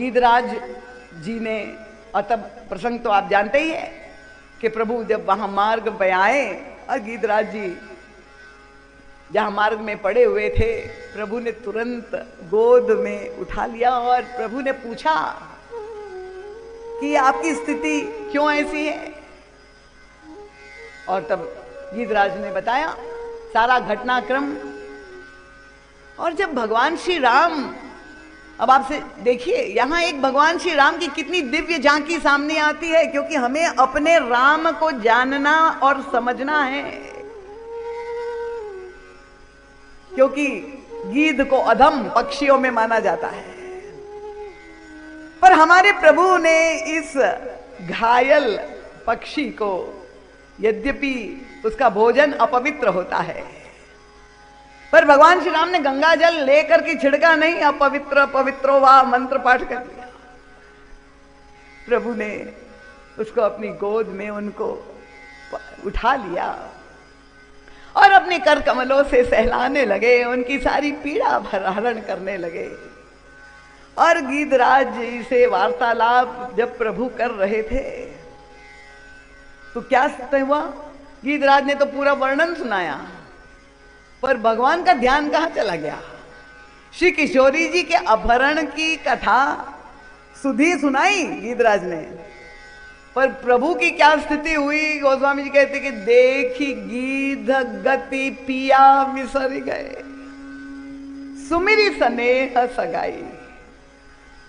गीधराज जी ने, और तब प्रसंग तो आप जानते ही है कि प्रभु जब वहां मार्ग पे आए और गीधराज जी जहां मार्ग में पड़े हुए थे, प्रभु ने तुरंत गोद में उठा लिया और प्रभु ने पूछा कि आपकी स्थिति क्यों ऐसी है। और तब गीधराज ने बताया सारा घटनाक्रम। और जब भगवान श्री राम, अब आपसे देखिए यहां एक भगवान श्री राम की कितनी दिव्य झांकी सामने आती है, क्योंकि हमें अपने राम को जानना और समझना है। क्योंकि गीध को अधम पक्षियों में माना जाता है, पर हमारे प्रभु ने इस घायल पक्षी को, यद्यपि उसका भोजन अपवित्र होता है, पर भगवान श्री राम ने गंगा जल लेकर के छिड़का नहीं, अपवित्र पवित्रो वा मंत्र पाठ कर दिया। प्रभु ने उसको अपनी गोद में उनको उठा लिया और अपने कर कमलों से सहलाने लगे, उनकी सारी पीड़ा हरण करने लगे। और गीधराज जी से वार्तालाप जब प्रभु कर रहे थे तो क्या हुआ, गीधराज ने तो पूरा वर्णन सुनाया, पर भगवान का ध्यान कहां चला गया। श्री किशोरी जी के अपहरण की कथा सुधी सुनाई गीधराज ने, पर प्रभु की क्या स्थिति हुई। गोस्वामी जी कहते कि देखी गीध गति पिया विसर गए, सुमिरी स्नेह सगाई।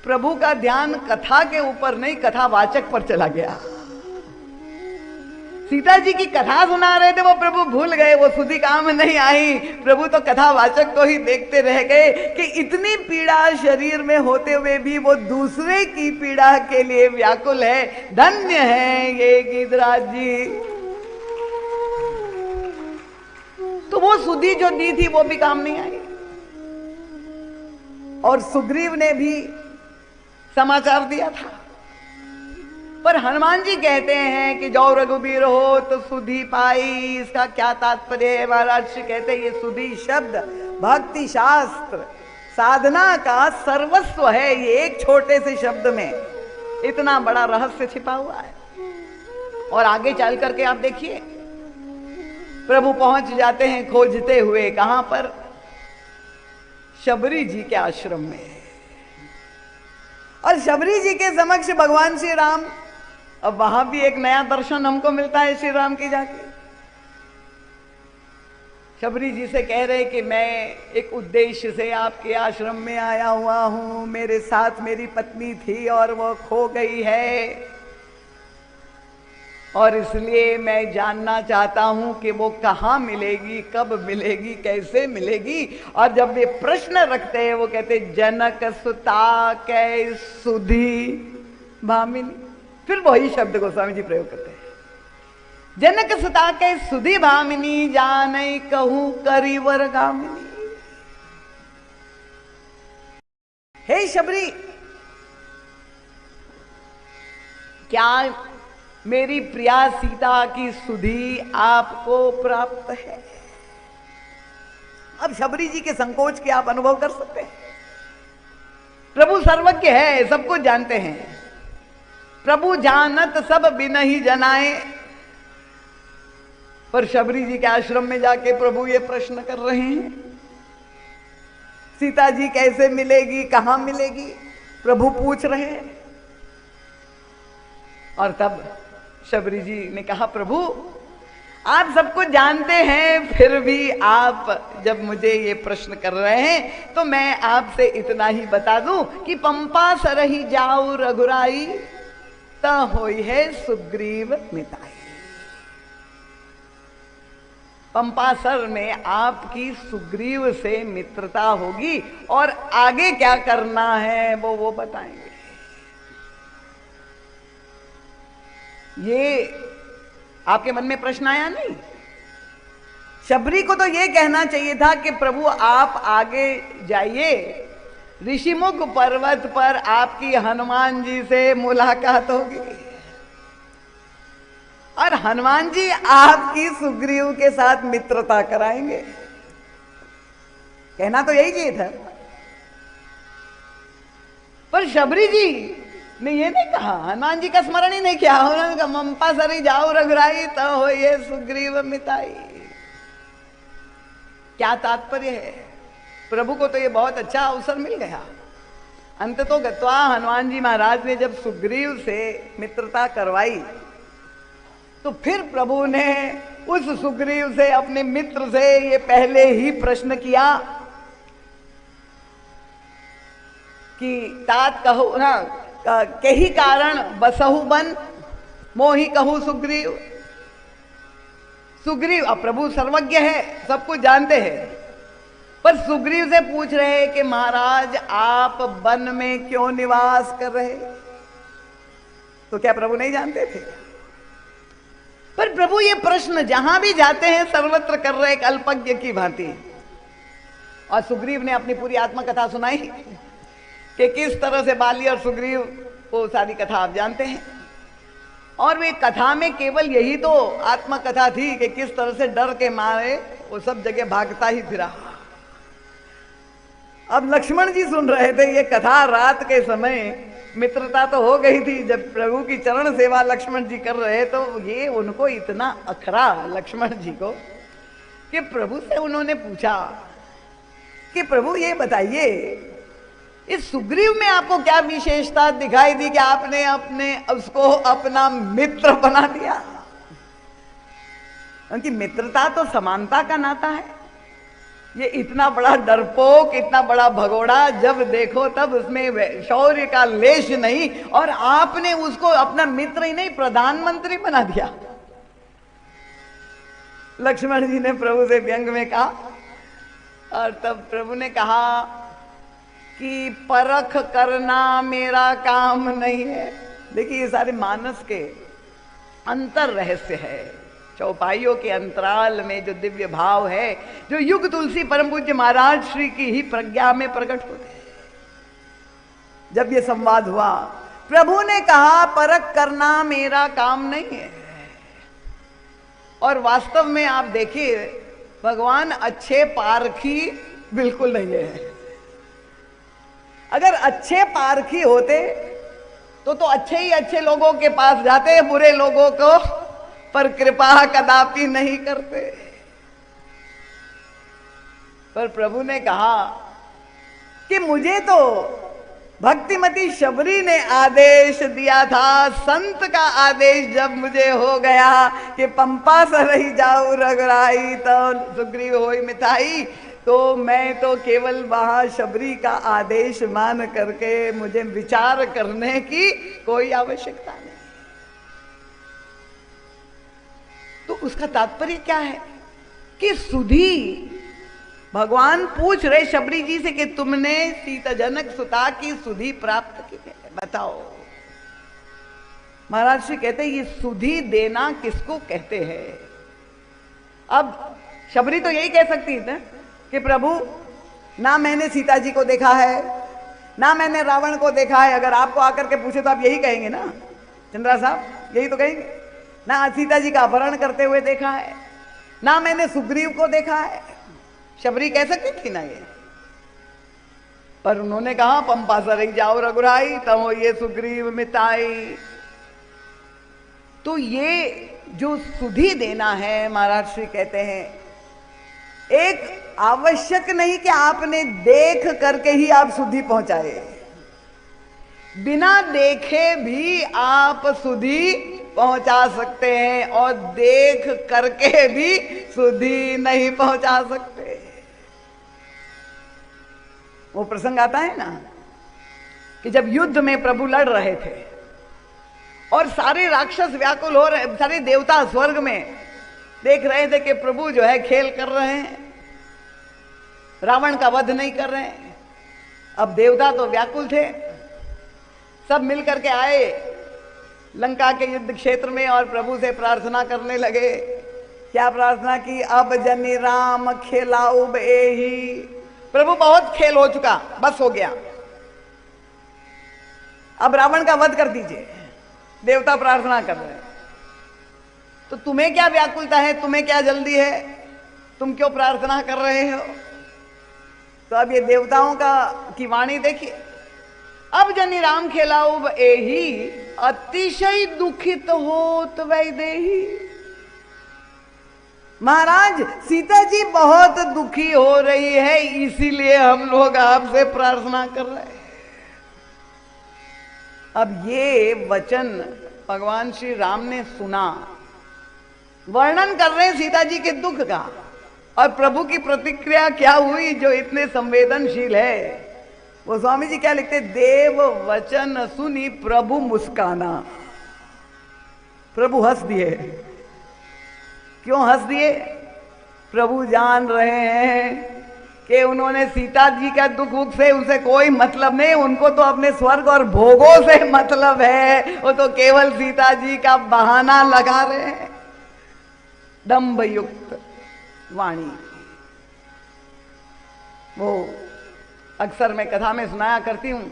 प्रभु का ध्यान कथा के ऊपर नहीं, कथावाचक पर चला गया। सीता जी की कथा सुना रहे थे, वो प्रभु भूल गए, वो सुधी काम नहीं आई। प्रभु तो कथावाचक को ही देखते रह गए कि इतनी पीड़ा शरीर में होते हुए भी वो दूसरे की पीड़ा के लिए व्याकुल है। धन्य है ये गीधराज जी। तो वो सुधी जो दी थी वो भी काम नहीं आई। और सुग्रीव ने भी समाचार दिया था, पर हनुमान जी कहते हैं कि जो रघुबीर हो तो सुधी पाई। इसका क्या तात्पर्य है? महाराज श्री कहते हैं ये सुधी शब्द भक्ति शास्त्र साधना का सर्वस्व है। ये एक छोटे से शब्द में इतना बड़ा रहस्य छिपा हुआ है। और आगे चल करके आप देखिए, प्रभु पहुंच जाते हैं खोजते हुए, कहां पर? शबरी जी के आश्रम में। और शबरी जी के समक्ष भगवान श्री राम, अब वहां भी एक नया दर्शन हमको मिलता है श्री राम की जाके। शबरी जी से कह रहे कि मैं एक उद्देश्य से आपके आश्रम में आया हुआ हूं, मेरे साथ मेरी पत्नी थी और वो खो गई है, और इसलिए मैं जानना चाहता हूं कि वो कहाँ मिलेगी, कब मिलेगी, कैसे मिलेगी। और जब वे प्रश्न रखते हैं वो कहते जनक सुता कै सुधी भामिनी। फिर वही शब्द गोस्वामी जी प्रयोग करते हैं, जनक सुता कै सुधी भामिनी जानई कहूं करीवर गामिनी। हे शबरी, क्या मेरी प्रिया सीता की सुधी आपको प्राप्त है? अब शबरी जी के संकोच के आप अनुभव कर सकते हैं। प्रभु सर्वज्ञ है, सब कुछ जानते हैं। प्रभु जानत सब बिनहि जनाए, पर शबरी जी के आश्रम में जाके प्रभु ये प्रश्न कर रहे हैं, सीता जी कैसे मिलेगी, कहां मिलेगी, प्रभु पूछ रहे हैं। और तब शबरी जी ने कहा, प्रभु आप सब कुछ जानते हैं, फिर भी आप जब मुझे ये प्रश्न कर रहे हैं तो मैं आपसे इतना ही बता दूं कि पंपा सरही जाऊ रघुराई, ता होई है सुग्रीव मिताई। पंपासर में आपकी सुग्रीव से मित्रता होगी, और आगे क्या करना है वो बताएंगे। ये आपके मन में प्रश्न आया नहीं? शबरी को तो ये कहना चाहिए था कि प्रभु आप आगे जाइए, ऋषिमुख पर्वत पर आपकी हनुमान जी से मुलाकात होगी और हनुमान जी आपकी सुग्रीव के साथ मित्रता कराएंगे। कहना तो यही चाहिए था, पर शबरी जी ने ये नहीं कहा, हनुमान जी का स्मरण ही नहीं किया। उन्होंने कहा मंपा सरी जाओ रघुराई तो हो ये सुग्रीव मिताई। क्या तात्पर्य है? प्रभु को तो ये बहुत अच्छा अवसर मिल गया। अंत तो गत्वा हनुमान जी महाराज ने जब सुग्रीव से मित्रता करवाई तो फिर प्रभु ने उस सुग्रीव से, अपने मित्र से ये पहले ही प्रश्न किया कि तात कहू ना कही कारण बसहु बन मोहि कहू सुग्रीव। सुग्रीव, अब प्रभु सर्वज्ञ है, सब कुछ जानते हैं, पर सुग्रीव से पूछ रहे हैं कि महाराज आप वन में क्यों निवास कर रहे? तो क्या प्रभु नहीं जानते थे? पर प्रभु ये प्रश्न जहां भी जाते हैं सर्वत्र कर रहे, एक अल्पज्ञ की भांति। और सुग्रीव ने अपनी पूरी आत्मकथा सुनाई कि किस तरह से बाली और सुग्रीव, वो सारी कथा आप जानते हैं। और वे कथा में केवल यही तो आत्मकथा थी कि किस तरह से डर के मारे वो सब जगह भागता ही फिरा। अब लक्ष्मण जी सुन रहे थे ये कथा। रात के समय मित्रता तो हो गई थी, जब प्रभु की चरण सेवा लक्ष्मण जी कर रहे तो ये उनको इतना अखरा लक्ष्मण जी को कि प्रभु से उन्होंने पूछा कि प्रभु ये बताइए इस सुग्रीव में आपको क्या विशेषता दिखाई दी कि आपने अपने उसको अपना मित्र बना दिया? क्योंकि मित्रता तो समानता का नाता है। ये इतना बड़ा डरपोक, इतना बड़ा भगोड़ा, जब देखो तब उसमें शौर्य का लेश नहीं, और आपने उसको अपना मित्र ही नहीं प्रधानमंत्री बना दिया। लक्ष्मण जी ने प्रभु से व्यंग में कहा, और तब प्रभु ने कहा कि परख करना मेरा काम नहीं है। देखिए ये सारे मानस के अंतर रहस्य है, चौपाइयों के अंतराल में जो दिव्य भाव है, जो युग तुलसी परम पूज्य महाराज श्री की ही प्रज्ञा में प्रकट होते हैं। जब ये संवाद हुआ, प्रभु ने कहा परख करना मेरा काम नहीं है। और वास्तव में आप देखिए भगवान अच्छे पारखी बिल्कुल नहीं है। अगर अच्छे पारखी होते तो अच्छे ही अच्छे लोगों के पास जाते, बुरे लोगों को पर कृपा कदापि नहीं करते। पर प्रभु ने कहा कि मुझे तो भक्तिमती शबरी ने आदेश दिया था, संत का आदेश जब मुझे हो गया कि पंपा सरही जाऊं रघुराई तो सुग्रीव होई मिताई, तो मैं तो केवल वहां शबरी का आदेश मान करके मुझे विचार करने की कोई आवश्यकता नहीं। तो उसका तात्पर्य क्या है कि सुधी भगवान पूछ रहे शबरी जी से कि तुमने सीता जनक सुता की सुधी प्राप्त की है, बताओ। महाराज श्री कहते हैं ये सुधी देना किसको कहते हैं? अब शबरी तो यही कह सकती है कि प्रभु ना मैंने सीता जी को देखा है, ना मैंने रावण को देखा है। अगर आपको आकर के पूछे तो आप यही कहेंगे ना चंद्रा साहब, यही तो कहेंगे ना, सीता जी का अपहरण करते हुए देखा है, ना मैंने सुग्रीव को देखा है। शबरी कह सकती थी ना ये, पर उन्होंने कहा पंपा सरई जाओ रघुराई तमो ये सुग्रीव मिताई। तो ये जो सुधी देना है, महाराज श्री कहते हैं एक आवश्यक नहीं कि आपने देख करके ही आप सुधी पहुंचाए, बिना देखे भी आप सुधी पहुंचा सकते हैं, और देख करके भी सुधी नहीं पहुंचा सकते। वो प्रसंग आता है ना कि जब युद्ध में प्रभु लड़ रहे थे और सारे राक्षस व्याकुल हो रहे, सारे देवता स्वर्ग में देख रहे थे कि प्रभु जो है खेल कर रहे हैं, रावण का वध नहीं कर रहे हैं। अब देवता तो व्याकुल थे, सब मिलकर के आए लंका के युद्ध क्षेत्र में और प्रभु से प्रार्थना करने लगे। क्या प्रार्थना की? अब जनि राम खेलाऊ बेही। प्रभु बहुत खेल हो चुका, बस हो गया, अब रावण का वध कर दीजिए। देवता प्रार्थना कर रहे हैं। तो तुम्हें क्या व्याकुलता है, तुम्हें क्या जल्दी है, तुम क्यों प्रार्थना कर रहे हो? तो अब ये देवताओं की वाणी देखिए। अब जनी राम खेलाऊ एही अतिशय दुखित होत वैदेही। महाराज सीता जी बहुत दुखी हो रही है, इसीलिए हम लोग आपसे प्रार्थना कर रहे हैं। अब ये वचन भगवान श्री राम ने सुना, वर्णन कर रहे हैं सीता जी के दुख का, और प्रभु की प्रतिक्रिया क्या हुई जो इतने संवेदनशील है। वो स्वामी जी क्या लिखते, देव वचन सुनी प्रभु मुस्काना। प्रभु हंस दिए। क्यों हंस दिए? प्रभु जान रहे हैं कि उन्होंने सीता जी का दुख वुख से उनसे कोई मतलब नहीं, उनको तो अपने स्वर्ग और भोगों से मतलब है। वो तो केवल सीता जी का बहाना लगा रहे हैं। दंभ युक्त वाणी। वो अक्सर मैं कथा में सुनाया करती हूँ।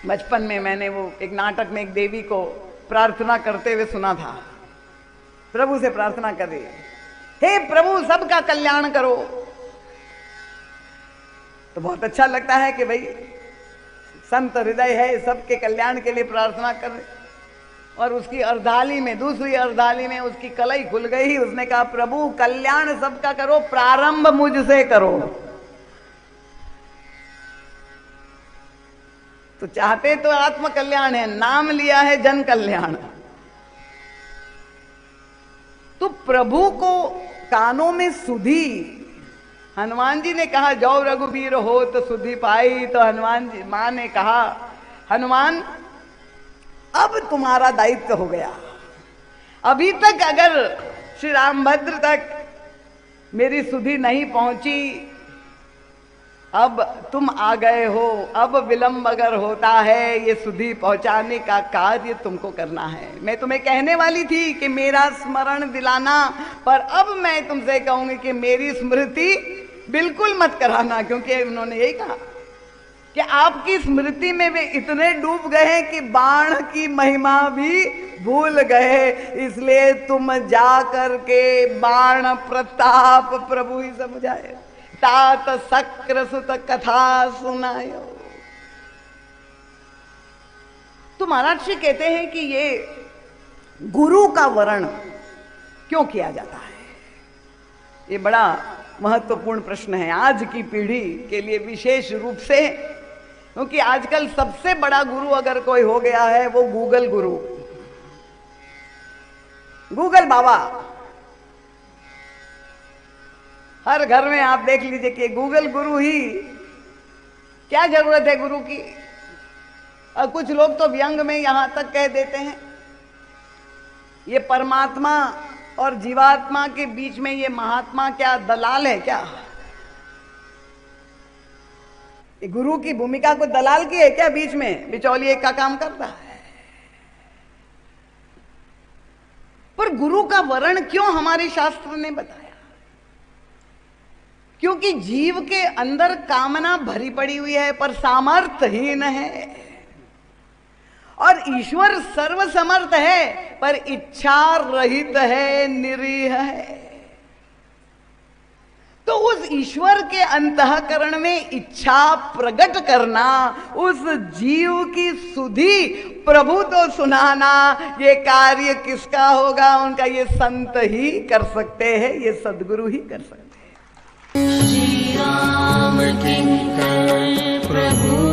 बचपन में मैंने वो एक नाटक में एक देवी को प्रार्थना करते हुए सुना था। प्रभु से प्रार्थना कर रही है, हे प्रभु सबका कल्याण करो। तो बहुत अच्छा लगता है कि भाई संत हृदय है, सबके कल्याण के लिए प्रार्थना कर रहे। और उसकी अर्धाली में, दूसरी अर्धाली में उसकी कलई खुल गई। उसने कहा, प्रभु कल्याण सबका करो, प्रारंभ मुझसे करो। तो चाहते तो आत्म कल्याण है, नाम लिया है जन कल्याण। तो प्रभु को कानों में सुधी। हनुमान जी ने कहा, जो रघुवीर हो तो सुधी पाई। तो हनुमान जी मां ने कहा, हनुमान अब तुम्हारा दायित्व हो गया। अभी तक अगर श्री रामभद्र तक मेरी सुधि नहीं पहुंची, अब तुम आ गए हो। अब विलंब अगर होता है, ये सुधि पहुंचाने का कार्य तुमको करना है। मैं तुम्हें कहने वाली थी कि मेरा स्मरण दिलाना, पर अब मैं तुमसे कहूंगी कि मेरी स्मृति बिल्कुल मत कराना। क्योंकि उन्होंने यही कहा कि आपकी स्मृति में वे इतने डूब गए कि बाण की महिमा भी भूल गए। इसलिए तुम जा करके बाण प्रताप प्रभु ही समझाए, तात शक्र सुत कथा सुनायो। तो महाराज जी कहते हैं कि ये गुरु का वर्ण क्यों किया जाता है? ये बड़ा महत्वपूर्ण प्रश्न है आज की पीढ़ी के लिए विशेष रूप से, क्योंकि आजकल सबसे बड़ा गुरु अगर कोई हो गया है वो गूगल गुरु, गूगल बाबा। हर घर में आप देख लीजिए कि गूगल गुरु ही। क्या जरूरत है गुरु की? और कुछ लोग तो व्यंग में यहां तक कह देते हैं, ये परमात्मा और जीवात्मा के बीच में ये महात्मा क्या दलाल है क्या? ये गुरु की भूमिका को दलाल की है क्या? बीच में बिचौलिए का काम करता है। पर गुरु का वर्ण क्यों हमारे शास्त्र ने बताया? क्योंकि जीव के अंदर कामना भरी पड़ी हुई है पर सामर्थ्यहीन है, और ईश्वर सर्वसमर्थ है पर इच्छा रहित है, निरीह है। तो उस ईश्वर के अंतःकरण में इच्छा प्रकट करना, उस जीव की सुधि प्रभु तो सुनाना, ये कार्य किसका होगा? उनका ये संत ही कर सकते हैं, ये सद्गुरु ही कर सकते हैं। श्री राम किंकर प्रभु